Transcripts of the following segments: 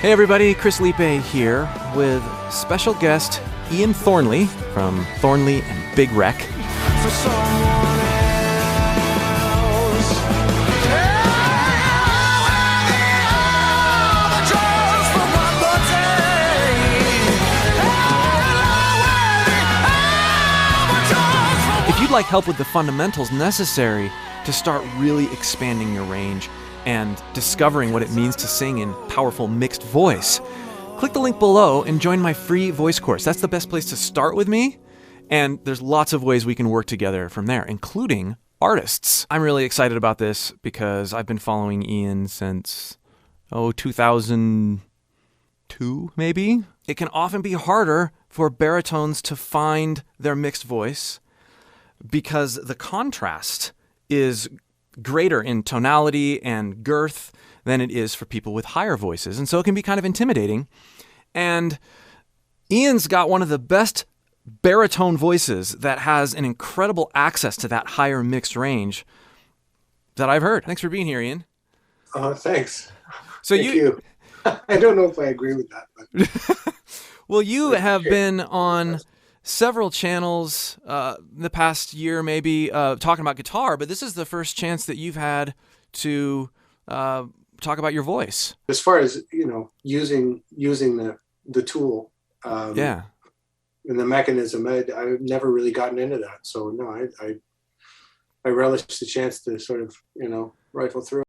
Hey everybody, Chris Liepe here with special guest Ian Thornley from Thornley and Big Wreck. For someone else. If you'd like help with the fundamentals necessary to start really expanding your range and discovering what it means to sing in powerful mixed voice, click the link below and join my free voice course. That's the best place to start with me, and there's lots of ways we can work together from there, including artists. I'm really excited about this because I've been following Ian since, 2002 maybe? It can often be harder for baritones to find their mixed voice because the contrast is greater in tonality and girth than it is for people with higher voices. And so it can be kind of intimidating. And Ian's got one of the best baritone voices that has an incredible access to that higher mixed range that I've heard. Thanks for being here, Ian. Thanks. So Thank you. I don't know if I agree with that. But well, you have been on several channels the past year maybe talking about guitar, but this is the first chance that you've had to talk about your voice. As far as, using the tool and the mechanism, I've never really gotten into that. So no, I relish the chance to sort of, rifle through.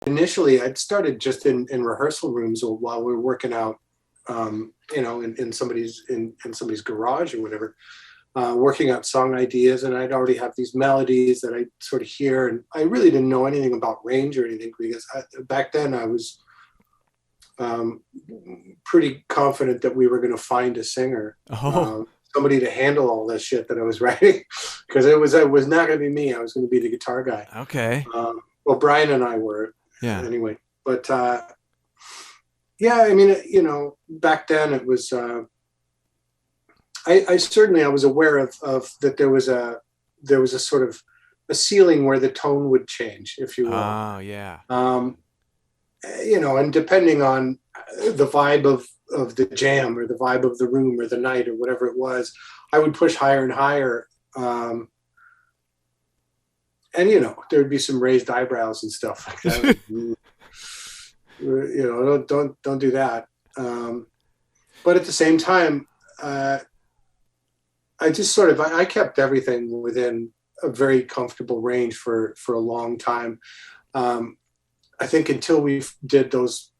Initially, I'd started just in rehearsal rooms while we were working out, in somebody's garage or whatever, working out song ideas. And I'd already have these melodies that I sort of hear, and I really didn't know anything about range or anything because back then I was pretty confident that we were going to find a singer, somebody to handle all this shit that I was writing, because it was not going to be me. I was going to be the guitar guy. Okay. Well, Brian and I were. Yeah. Anyway, but back then it was. I was aware of that there was a sort of a ceiling where the tone would change, if you will. Oh yeah. And depending on the vibe of the jam or the vibe of the room or the night or whatever it was, I would push higher and higher. And there would be some raised eyebrows and stuff like that. Don't do that. But at the same time, I just sort of I kept everything within a very comfortable range for a long time. I think until we did those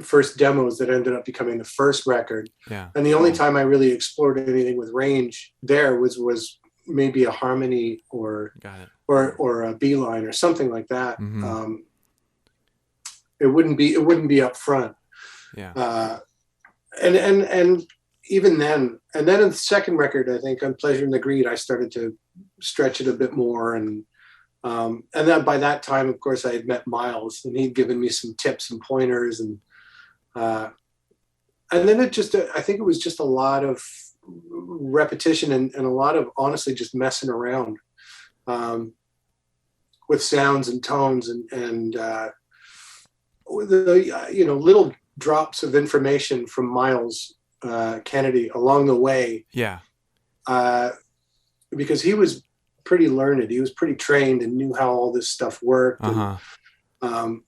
first demos that ended up becoming the first record. Yeah. And the only time I really explored anything with range there was maybe a harmony or a B line or something like that. Mm-hmm. It wouldn't be up front. Yeah. And even then, and then in the second record, I think on Pleasure and the Greed, I started to stretch it a bit more. And then by that time, of course, I had met Miles, and he'd given me some tips and pointers, and then I think it was just a lot of repetition and a lot of honestly just messing around with sounds and tones and with the little drops of information from Miles Kennedy along the way. Yeah. Because he was pretty learned, he was pretty trained and knew how all this stuff worked. Uh-huh. And,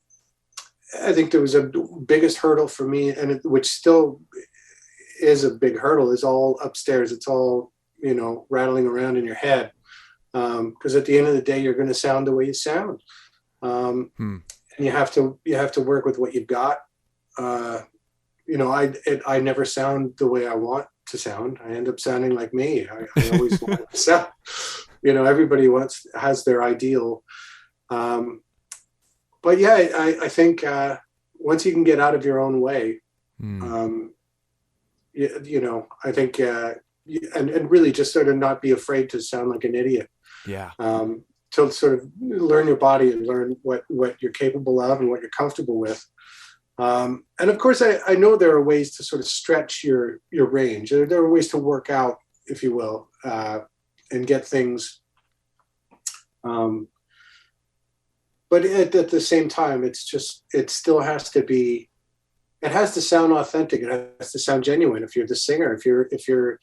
I think there was a biggest hurdle for me, and which still is a big hurdle, is all upstairs. It's all, rattling around in your head. Because at the end of the day, you're going to sound the way you sound. And you have to work with what you've got. I never sound the way I want to sound. I end up sounding like me. I always want to sound, everybody has their ideal. But yeah, I think once you can get out of your own way, I think, and really just sort of not be afraid to sound like an idiot. Yeah. To sort of learn your body and learn what you're capable of and what you're comfortable with. And of course, I know there are ways to sort of stretch your range. There are ways to work out, if you will, and get things. But at the same time, it still has to be. It has to sound authentic. It has to sound genuine. If you're the singer, if you're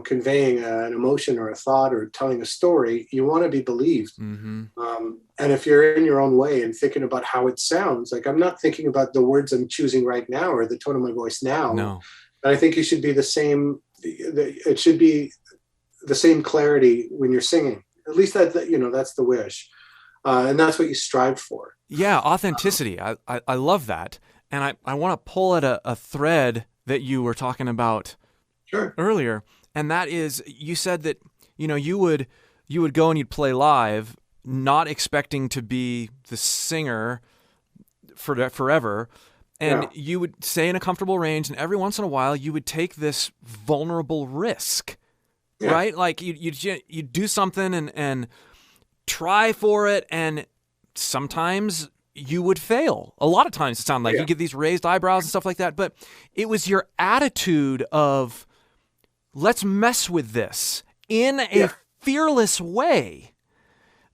conveying an emotion or a thought or telling a story, you want to be believed. Mm-hmm. And if you're in your own way and thinking about how it sounds, like I'm not thinking about the words I'm choosing right now or the tone of my voice now. No. But I think you should be the same. It should be the same clarity when you're singing. At least that's the wish. And that's what you strive for. Yeah, authenticity. I love that. And I want to pull at a thread that you were talking about earlier. And that is, you said that, you would go and you'd play live, not expecting to be the singer forever. And you would stay in a comfortable range. And every once in a while, you would take this vulnerable risk, right? Like you do something and try for it. And sometimes you would fail. A lot of times it sounded like you get these raised eyebrows and stuff like that. But it was your attitude of, let's mess with this in a fearless way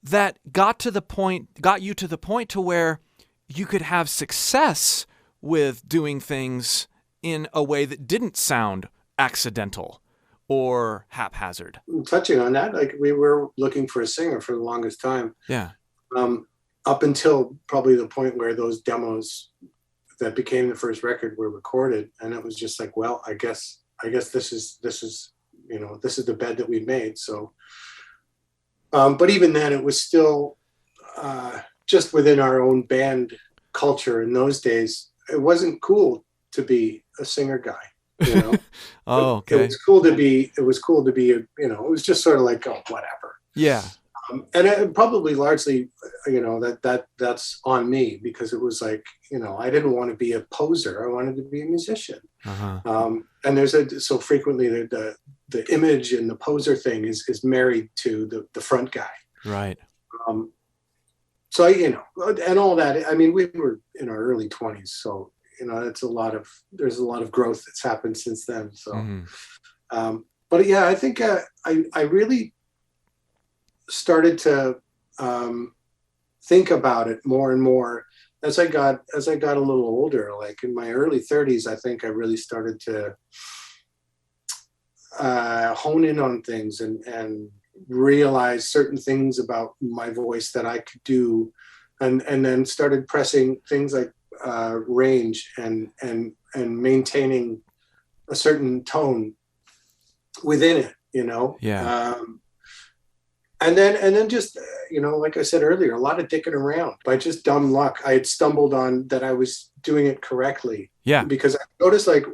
that got you to the point to where you could have success with doing things in a way that didn't sound accidental or haphazard. Touching on that, like we were looking for a singer for the longest time. Yeah. Up until probably the point where those demos that became the first record were recorded. And it was just like, well, I guess this is the bed that we made. So, but even then it was still just within our own band culture in those days. It wasn't cool to be a singer guy, Oh, okay. It was cool to be, it was just sort of like, oh, whatever. Yeah. And it probably largely, that's on me because it was like, I didn't want to be a poser. I wanted to be a musician. Uh-huh. And so frequently the image and the poser thing is married to the front guy. Right. So, and all that, I mean, we were in our early 20s. So, there's a lot of growth that's happened since then. So, but yeah, I think I really started to think about it more and more as I got a little older. Like in my early 30s, I think I really started to hone in on things and realize certain things about my voice that I could do, and then started pressing things like range and maintaining a certain tone within it, Yeah. And then just, like I said earlier, a lot of dicking around. By just dumb luck, I had stumbled on that I was doing it correctly. Yeah. Because I noticed, like,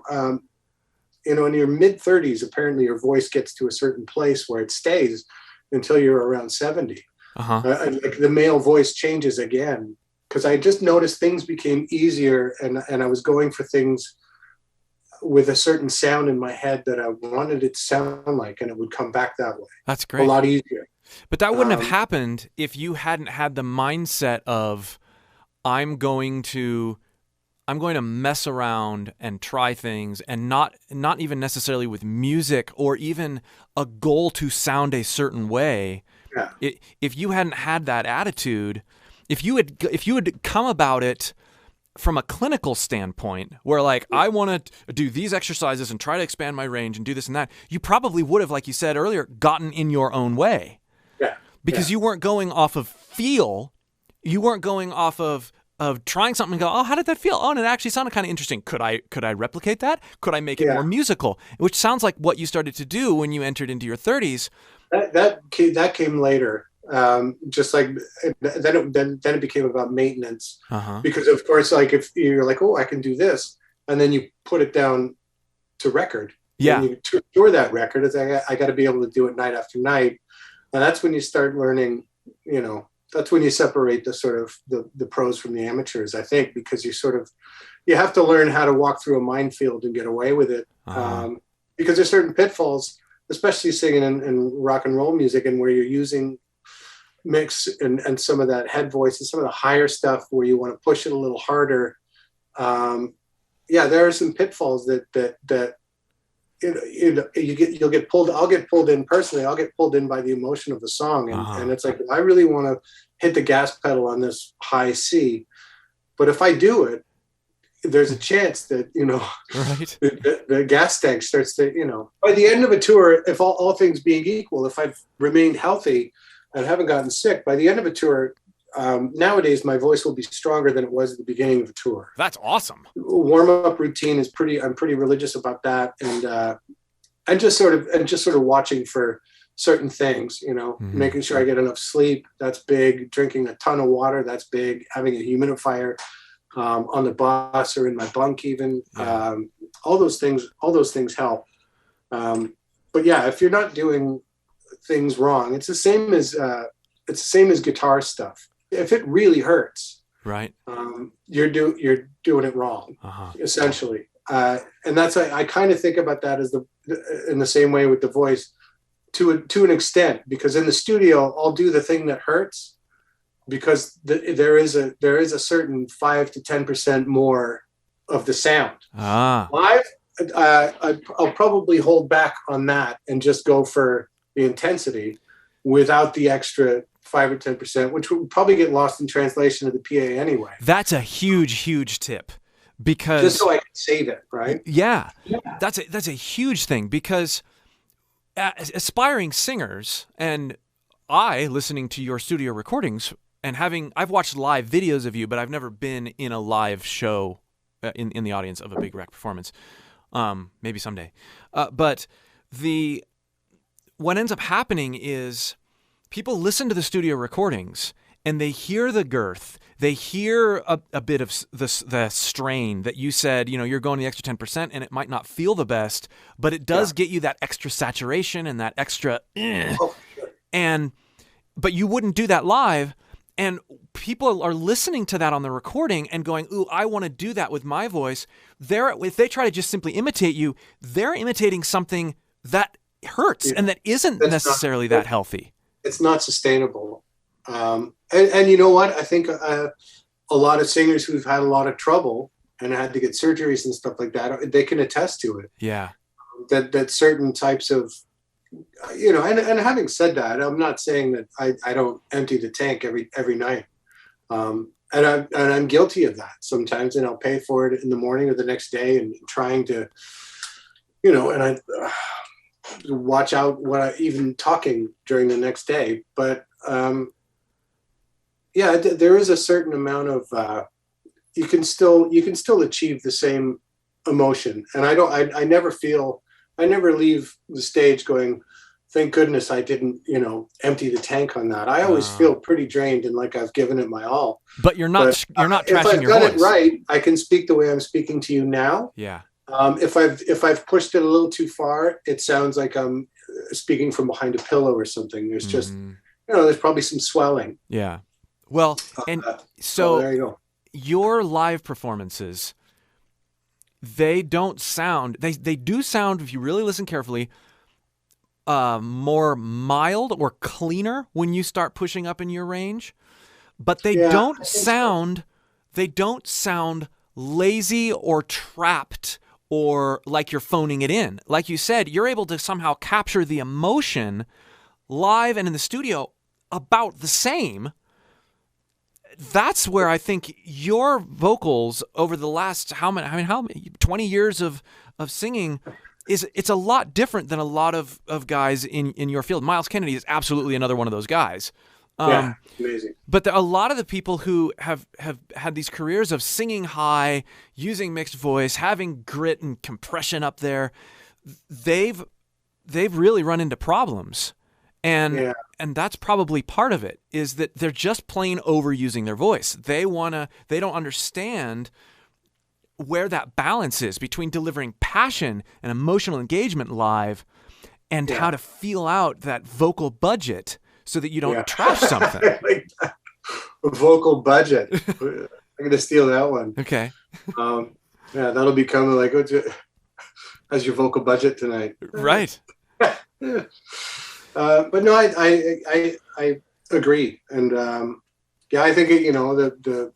in your mid-30s, apparently your voice gets to a certain place where it stays until you're around 70. Uh-huh. Like the male voice changes again. Because I just noticed things became easier, and I was going for things with a certain sound in my head that I wanted it to sound like, and it would come back that way. That's great. A lot easier. But that wouldn't have happened if you hadn't had the mindset of, I'm going to mess around and try things, and not even necessarily with music or even a goal to sound a certain way. Yeah. If you hadn't had that attitude, if you had come about it from a clinical standpoint, where like, I want to do these exercises and try to expand my range and do this and that, you probably would have, like you said earlier, gotten in your own way. Yeah. Because you weren't going off of feel. You weren't going off of trying something and go, oh, how did that feel? Oh, and it actually sounded kind of interesting. Could I replicate that? Could I make it more musical? Which sounds like what you started to do when you entered into your 30s. That came later. Just like then it became about maintenance. Uh-huh. Because of course, like if you're like, oh, I can do this, and then you put it down to record. Yeah. And you tour that record. It's like, I got to be able to do it night after night. And that's when you start learning, that's when you separate the sort of the pros from the amateurs, I think, because you have to learn how to walk through a minefield and get away with it. Uh-huh. Because there's certain pitfalls, especially singing in rock and roll music, and where you're using mix and some of that head voice and some of the higher stuff where you want to push it a little harder. Yeah, there are some pitfalls that you'll get pulled. I'll get pulled in personally. I'll get pulled in by the emotion of the song, and it's like, I really want to hit the gas pedal on this high C, but if I do it, there's a chance that, Right. the gas tank starts to, by the end of a tour, if all things being equal, if I've remained healthy and haven't gotten sick, by the end of a tour, nowadays my voice will be stronger than it was at the beginning of a tour. That's awesome. Warm-up routine is I'm pretty religious about that, and just sort of watching for certain things, making sure I get enough sleep. That's big. Drinking a ton of water. That's big. Having a humidifier on the bus or in my bunk, even. All those things help. But yeah, if you're not doing things wrong, it's the same as guitar stuff. If it really hurts, right, you're doing it wrong, essentially. And that's, I kind of think about that as in the same way with the voice, to an extent, because in the studio I'll do the thing that hurts because there is a certain 5 to 10% more of the sound. Live, I'll probably hold back on that and just go for the intensity without the extra 5 or 10%, which would probably get lost in translation of the PA anyway. That's a huge tip, because just so I can save it, right? Yeah. That's a huge thing, because aspiring singers, and I, listening to your studio recordings and I've watched live videos of you, but I've never been in a live show in the audience of a big rec performance. Maybe someday. But what ends up happening is people listen to the studio recordings and they hear the girth. They hear a bit of the strain that you said, you're going the extra 10%, and it might not feel the best, but it does get you that extra saturation and that extra, but you wouldn't do that live. And people are listening to that on the recording and going, ooh, I want to do that with my voice. If they try to just simply imitate you, they're imitating something that hurts and that isn't necessarily that healthy. It's not sustainable. And you know what? I think a lot of singers who've had a lot of trouble and had to get surgeries and stuff like that, they can attest to it. Yeah. That certain types of, and having said that, I'm not saying that I don't empty the tank every night. And I'm guilty of that sometimes, and I'll pay for it in the morning or the next day, and trying to, and I watch out even talking during the next day. But there is a certain amount of you can still achieve the same emotion, and I never leave the stage going, thank goodness I didn't empty the tank on that. I always feel pretty drained and like I've given it my all. But you're not trashing your voice. If I've done it right, I can speak the way I'm speaking to you now. Yeah. If I've pushed it a little too far, it sounds like I'm speaking from behind a pillow or something. There's just there's probably some swelling. Yeah. Well, so there you go. Your live performances, they don't sound, they do sound, if you really listen carefully, more mild or cleaner when you start pushing up in your range, but they don't sound lazy or trapped or like you're phoning it in. Like you said, you're able to somehow capture the emotion live and in the studio about the same. That's where I think your vocals over the last how many 20 years of singing it's a lot different than a lot of guys in your field. Miles Kennedy is absolutely another one of those guys. Amazing. But a lot of the people who have had these careers of singing high, using mixed voice, having grit and compression up there, they've really run into problems. And that's probably part of it, is that they're just plain overusing their voice. They don't understand where that balance is between delivering passion and emotional engagement live and how to feel out that vocal budget so that you don't trash something. Like that. A vocal budget. I'm going to steal that one. Okay. That'll be coming like, how's your vocal budget tonight? Right. But no, I agree. And I think, the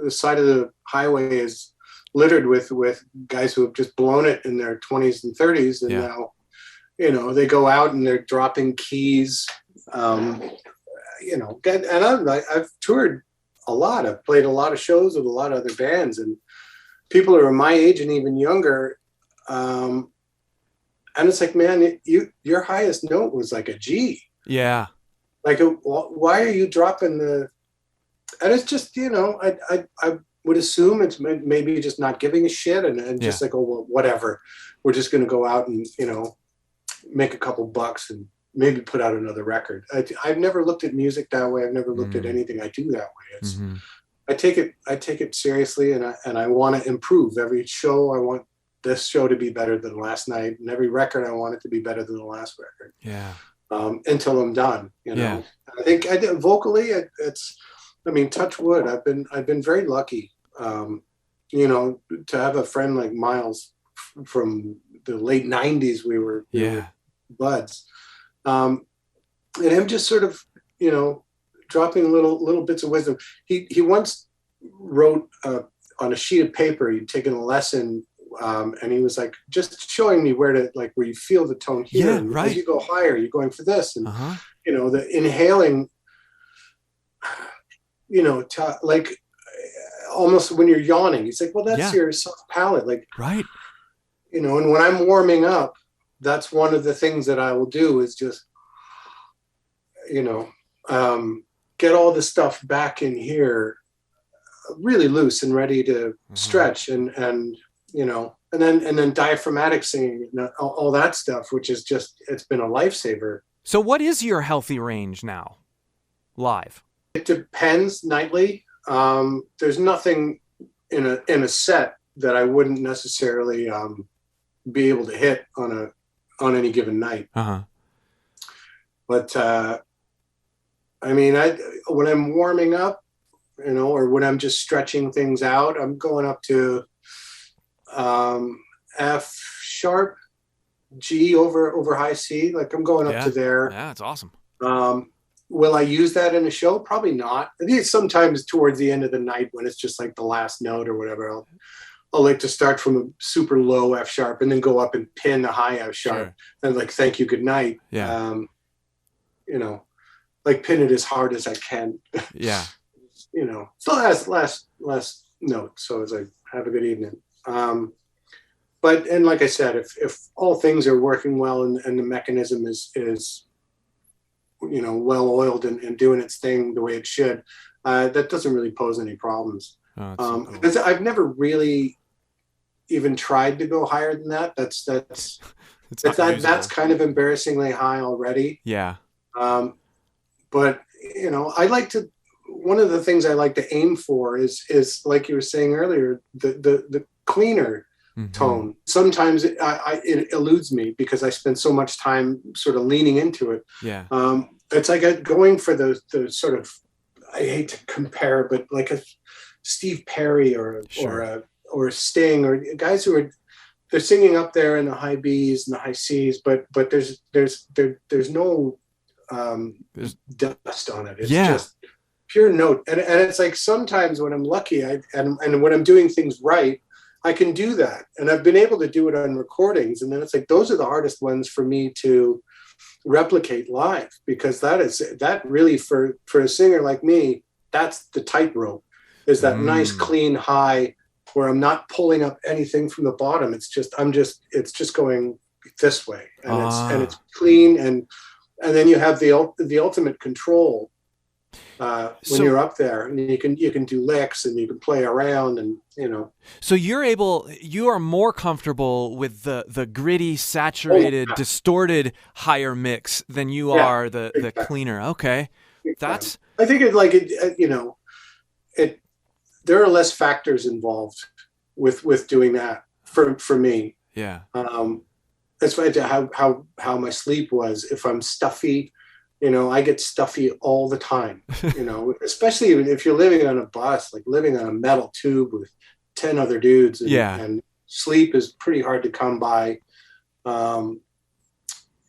side of the highway is littered with guys who have just blown it in their 20s and 30s, and now, you know, they go out and they're dropping keys. You know, and I've toured a lot. I've played a lot of shows with a lot of other bands, and people who are my age and even younger. And it's like, man, your highest note was like a G. Yeah. Like, why are you dropping the? And it's just, you know, I would assume it's maybe just not giving a shit and just like, oh, well, whatever. We're just going to go out and, you know, make a couple bucks and maybe put out another record. I've never looked at music that way. I've never looked at anything I do that way. It's, I take it seriously, and I want to improve every show. I want this show to be better than last night, and every record I want it to be better than the last record. Yeah. Until I'm done, you know. I think I did vocally. It's, I mean, touch wood. I've been very lucky, you know, to have a friend like Miles from the late '90s. We were buds, and him just sort of, you know, dropping little bits of wisdom. He once wrote on a sheet of paper. He'd taken a lesson. And he was like, just showing me where you feel the tone here. And as you go higher, you're going for this. And, you know, the inhaling, you know, like almost when you're yawning, he's like, well, that's your soft palate. Like, you know, and when I'm warming up, that's one of the things that I will do is just, you know, get all the stuff back in here really loose and ready to stretch and, you know, and then diaphragmatic singing and all that stuff, which is just, it's been a lifesaver. So what is your healthy range now, live? It depends nightly. There's nothing in a set that I wouldn't necessarily be able to hit on any given night. But I mean, when I'm warming up, you know, or when I'm just stretching things out, I'm going up to F sharp, G over high C. Like I'm going up to there. Yeah, it's awesome. Will I use that in a show? Probably not. I think sometimes towards the end of the night when it's just like the last note or whatever, I'll like to start from a super low F sharp and then go up and pin a high F sharp and like, thank you, good night. Yeah. You know, like pin it as hard as I can. Yeah. You know, it's the last note. So it's like, have a good evening. But, and like I said, if all things are working well and the mechanism is, you know, well oiled and doing its thing the way it should, that doesn't really pose any problems. Oh, so cool. Because I've never really even tried to go higher than that. That's kind of embarrassingly high already. Yeah. But you know, one of the things I like to aim for is like you were saying earlier, the cleaner tone. Sometimes it eludes me because I spend so much time sort of leaning into it. Yeah. It's like going for the sort of, I hate to compare, but like a Steve Perry or a Sting or guys who they're singing up there in the high B's and the high C's, but there's no dust on it. It's just pure note. And it's like sometimes when I'm lucky and when I'm doing things right, I can do that. And I've been able to do it on recordings. And then it's like, those are the hardest ones for me to replicate live, because that really for a singer like me, that's the tightrope, is that nice clean high where I'm not pulling up anything from the bottom. It's just going this way and it's clean. And then you have the ultimate control when you're up there, and you can do licks and you can play around, and you know. So you are more comfortable with the gritty, saturated, distorted higher mix than you are the cleaner. Okay, that's. I think you know, there are less factors involved with doing that for me. Yeah. That's how my sleep was. If I'm stuffy, you know, I get stuffy all the time, you know, especially if you're living on a bus, like living on a metal tube with 10 other dudes. And sleep is pretty hard to come by.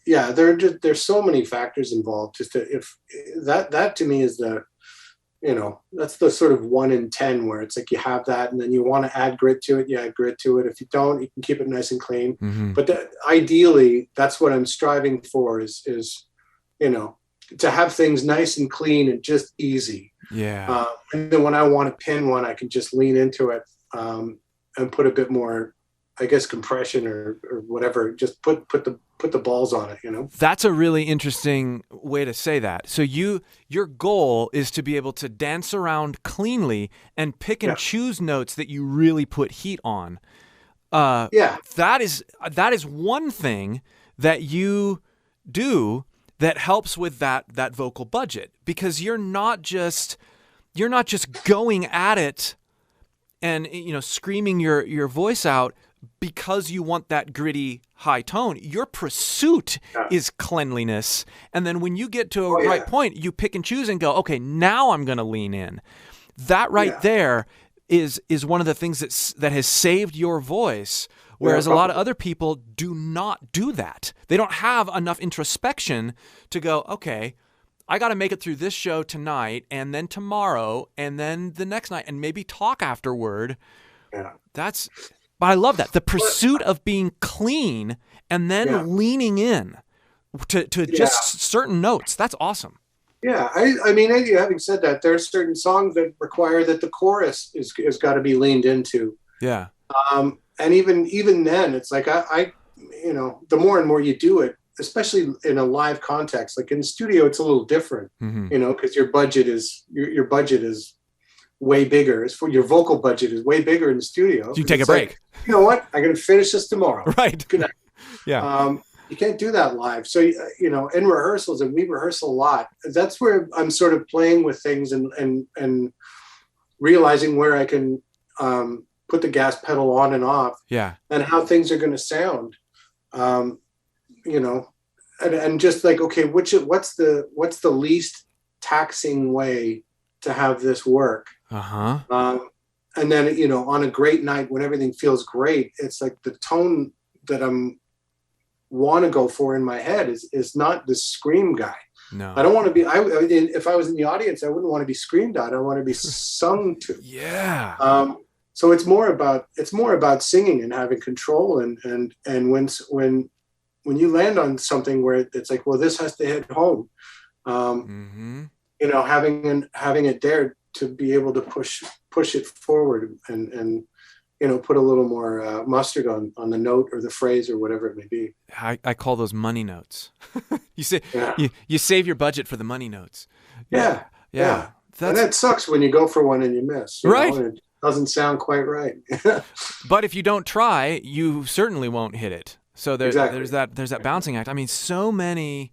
There's so many factors involved. If that to me is that's the sort of 1 in 10 where it's like you have that, and then you want to add grit to it. You add grit to it. If you don't, you can keep it nice and clean. Mm-hmm. But ideally, that's what I'm striving for is to have things nice and clean and just easy. Yeah. And then when I want to pin one, I can just lean into it and put a bit more, I guess, compression or whatever. Just put the balls on it. That's a really interesting way to say that. So your goal is to be able to dance around cleanly and pick and choose notes that you really put heat on. That is one thing that you do that helps with that vocal budget, because you're not just going at it and screaming your voice out because you want that gritty high tone. Your pursuit is cleanliness, and then when you get to a right point, you pick and choose and go, okay, now I'm going to lean in. That there is one of the things that has saved your voice. Whereas a lot of other people do not do that. They don't have enough introspection to go, okay, I got to make it through this show tonight, and then tomorrow, and then the next night, and maybe talk afterward. Yeah. But I love that. The pursuit of being clean and then leaning in to just certain notes. That's awesome. Yeah. I mean, having said that, there are certain songs that require that the chorus is got to be leaned into. Yeah. And even then, it's like I the more and more you do it, especially in a live context, like in the studio, it's a little different, because your budget is way bigger. Your vocal budget is way bigger in the studio. You take a break. Like, you know what? I'm going to finish this tomorrow. Right. Good night. Yeah. You can't do that live. So, in rehearsals, and we rehearse a lot, that's where I'm sort of playing with things and realizing where I can put the gas pedal on and off, and how things are going to sound, and just like, okay, what's the least taxing way to have this work? And then, on a great night when everything feels great, it's like the tone that want to go for in my head is not the scream guy. No, I don't want to be. If I was in the audience, I wouldn't want to be screamed at. I want to be sung to. Yeah. So it's more about singing and having control, and when you land on something where it's like, well, this has to hit home, having it there to be able to push it forward and put a little more mustard on the note or the phrase or whatever it may be. I call those money notes. You say you save your budget for the money notes. Yeah. And that sucks when you go for one and you miss. Right. And it doesn't sound quite right. But if you don't try, you certainly won't hit it. So there's that balancing act. I mean, so many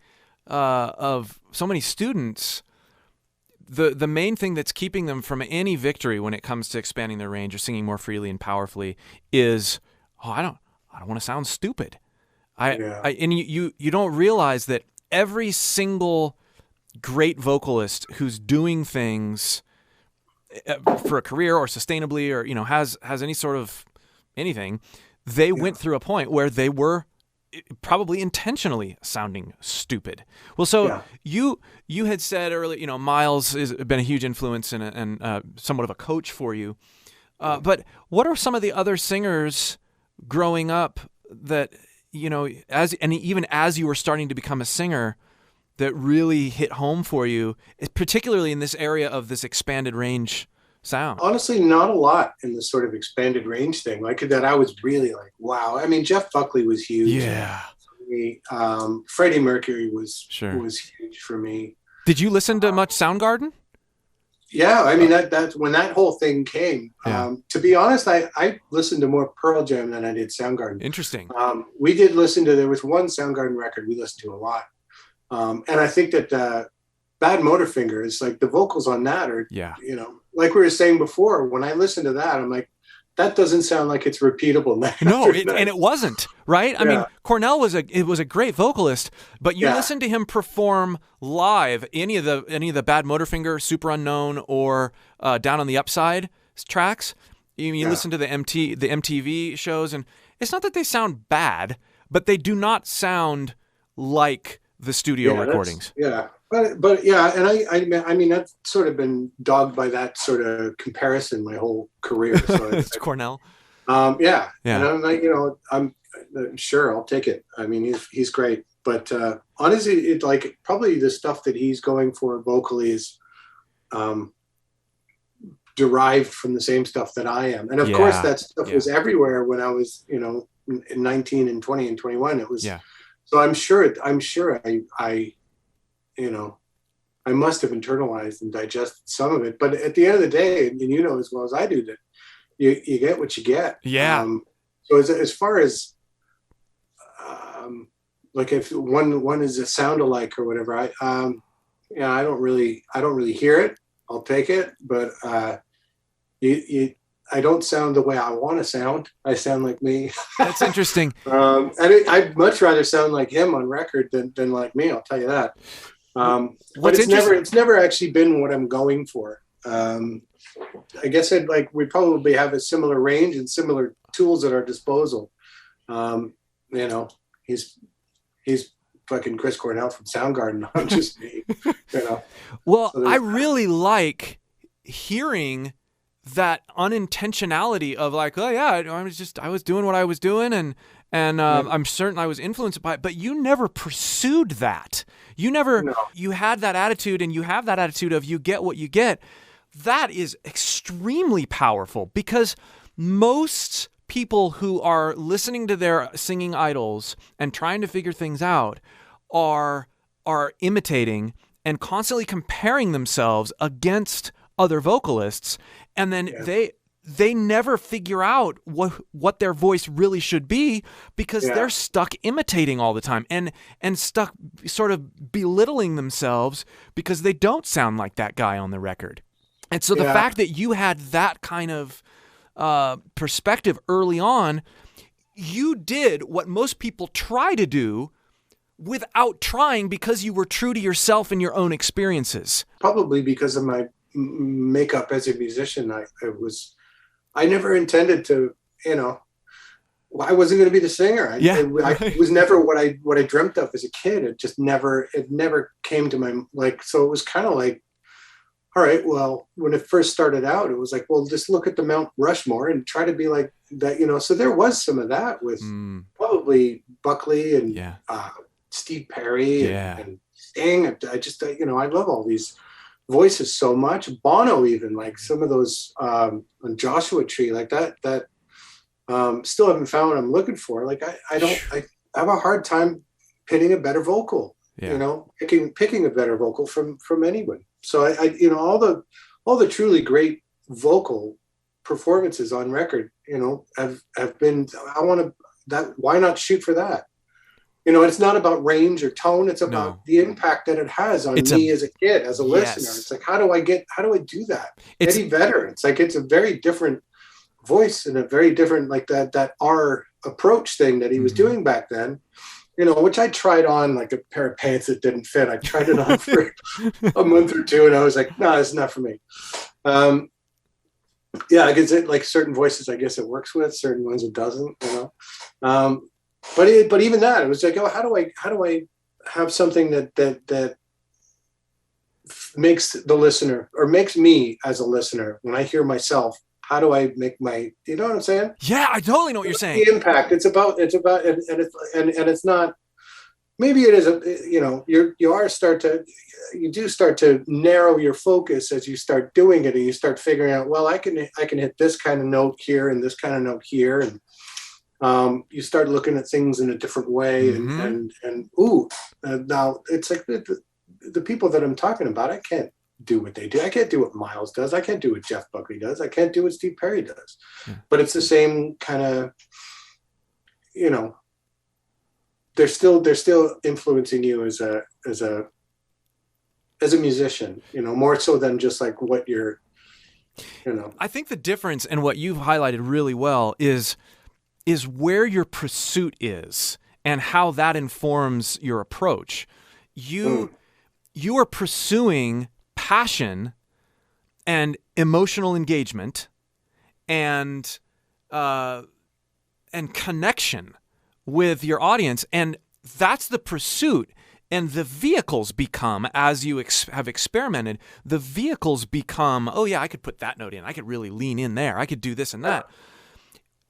students, the main thing that's keeping them from any victory when it comes to expanding their range or singing more freely and powerfully is, I don't want to sound stupid. And you don't realize that every single great vocalist who's doing things for a career or sustainably or has any sort of anything, they went through a point where they were probably intentionally sounding stupid. Well, so you had said earlier, Miles has been a huge influence and somewhat of a coach for you. But what are some of the other singers growing up that even as you were starting to become a singer, that really hit home for you, particularly in this area of this expanded range sound? Honestly, not a lot in the sort of expanded range thing. Like that, I was really like, wow. I mean, Jeff Buckley was huge. Yeah. For me. Freddie Mercury was huge for me. Did you listen to much Soundgarden? Yeah, I mean that's when that whole thing came. Yeah. To be honest, I listened to more Pearl Jam than I did Soundgarden. Interesting. We did listen to. There was one Soundgarden record we listened to a lot. And I think that Bad Motorfinger is like the vocals on that are, like we were saying before, when I listen to that, I'm like, that doesn't sound like it's repeatable. No, and it wasn't, right? I mean, Cornell was a great vocalist, but you listen to him perform live any of the Bad Motorfinger, Super Unknown, or Down on the Upside tracks. You listen to the MTV shows, and it's not that they sound bad, but they do not sound like the studio recordings. But yeah, and I mean that's sort of been dogged by that sort of comparison my whole career. So It's Cornell. Yeah, Yeah. and I'm like, I'm sure I'll take it. I mean, he's great, but honestly, it like probably the stuff that he's going for vocally is derived from the same stuff that I am, and of course that stuff was everywhere when I was 19 and 20 and 21. It was so I'm sure I must have internalized and digested some of it, but at the end of the day, and you know as well as I do that you get what you get. So as far as like if one is a sound alike or whatever, I don't really hear it. I'll take it, but I don't sound the way I want to sound. I sound like me. That's interesting. And I'd much rather sound like him on record than like me. I'll tell you that. But it's never actually been what I'm going for. I guess we probably have a similar range and similar tools at our disposal. He's fucking Chris Cornell from Soundgarden. I'm just me. Well, so I really like hearing that unintentionality of like, oh yeah, I was doing what I was doing, and I'm certain I was influenced by it, but you never pursued that. You had that attitude, and you have that attitude of you get what you get. That is extremely powerful, because most people who are listening to their singing idols and trying to figure things out are imitating and constantly comparing themselves against other vocalists, and then they never figure out what their voice really should be, because they're stuck imitating all the time and stuck sort of belittling themselves because they don't sound like that guy on the record. And so the fact that you had that kind of perspective early on, you did what most people try to do without trying, because you were true to yourself and your own experiences. Probably because of my makeup as a musician. I never intended to, I wasn't going to be the singer. I was never what I dreamt of as a kid. It never came to my, so it was kind of like, all right, well, when it first started out, it was like, well, just look at the Mount Rushmore and try to be like that, so there was some of that with probably Buckley and Steve Perry and Sting. I love all these voices so much. Bono, even, like some of those on Joshua Tree, like that still haven't found what I'm looking for. Like I have a hard time pinning a better vocal, picking a better vocal from anyone. So I all the truly great vocal performances on record, have been, why not shoot for that? It's not about range or tone. It's about the impact that it has on me as a kid, as a listener. It's like, how do I do that? Eddie Vedder, it's like, it's a very different voice and a very different, like that R approach thing that he was doing back then, which I tried on like a pair of pants that didn't fit. I tried it on for a month or two, and I was like, no, it's not for me. I guess like certain voices, I guess it works with, certain ones it doesn't, But even that, it was like, oh, how do I have something that makes the listener, or makes me as a listener, when I hear myself, how do I make my, you know what I'm saying? Yeah, I totally know what you're saying. The impact. It's about, and it's not. Maybe it is you do start to narrow your focus as you start doing it, and you start figuring out, well, I can hit this kind of note here and this kind of note here, and you start looking at things in a different way, and now it's like the people that I'm talking about, I can't do what they do. I can't do what Miles does. I can't do what Jeff Buckley does. I can't do what Steve Perry does. But it's the same kind of, they're still influencing you as a musician, more so than just like what you're, I think the difference, and what you've highlighted really well, is where your pursuit is and how that informs your approach. You are pursuing passion and emotional engagement and connection with your audience, and that's the pursuit. And the vehicles become, as you have experimented, the vehicles become, oh yeah, I could put that note in. I could really lean in there. I could do this and that.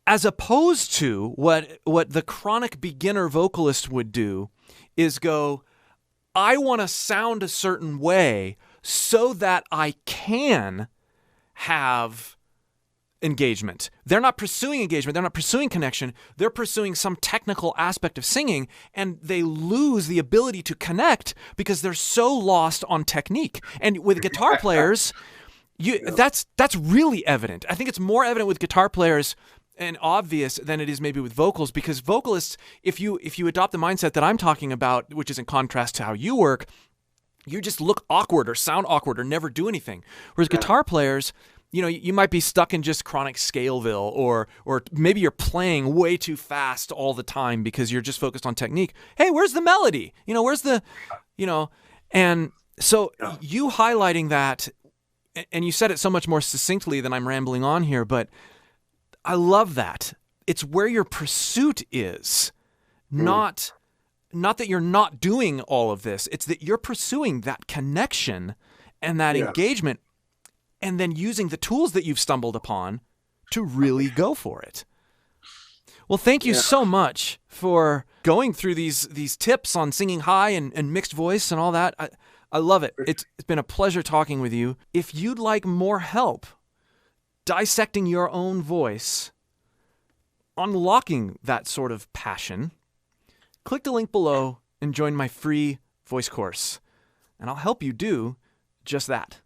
As opposed to what the chronic beginner vocalist would do is go, I want to sound a certain way so that I can have engagement. They're not pursuing engagement. They're not pursuing connection. They're pursuing some technical aspect of singing, and they lose the ability to connect because they're so lost on technique. And with guitar players, that's really evident. I think it's more evident with guitar players and obvious than it is maybe with vocals, because vocalists, if you adopt the mindset that I'm talking about, which is in contrast to how you work, you just look awkward or sound awkward or never do anything. Whereas guitar players, you might be stuck in just chronic Scaleville, or maybe you're playing way too fast all the time because you're just focused on technique. Hey, where's the melody? Where's the, and so you highlighting that, and you said it so much more succinctly than I'm rambling on here, but I love that. It's where your pursuit is, not that you're not doing all of this. It's that you're pursuing that connection and that engagement, and then using the tools that you've stumbled upon to really go for it. Well, thank you so much for going through these tips on singing high and mixed voice and all that. I love it. It's been a pleasure talking with you. If you'd like more help dissecting your own voice, unlocking that sort of passion, click the link below and join my free voice course, and I'll help you do just that.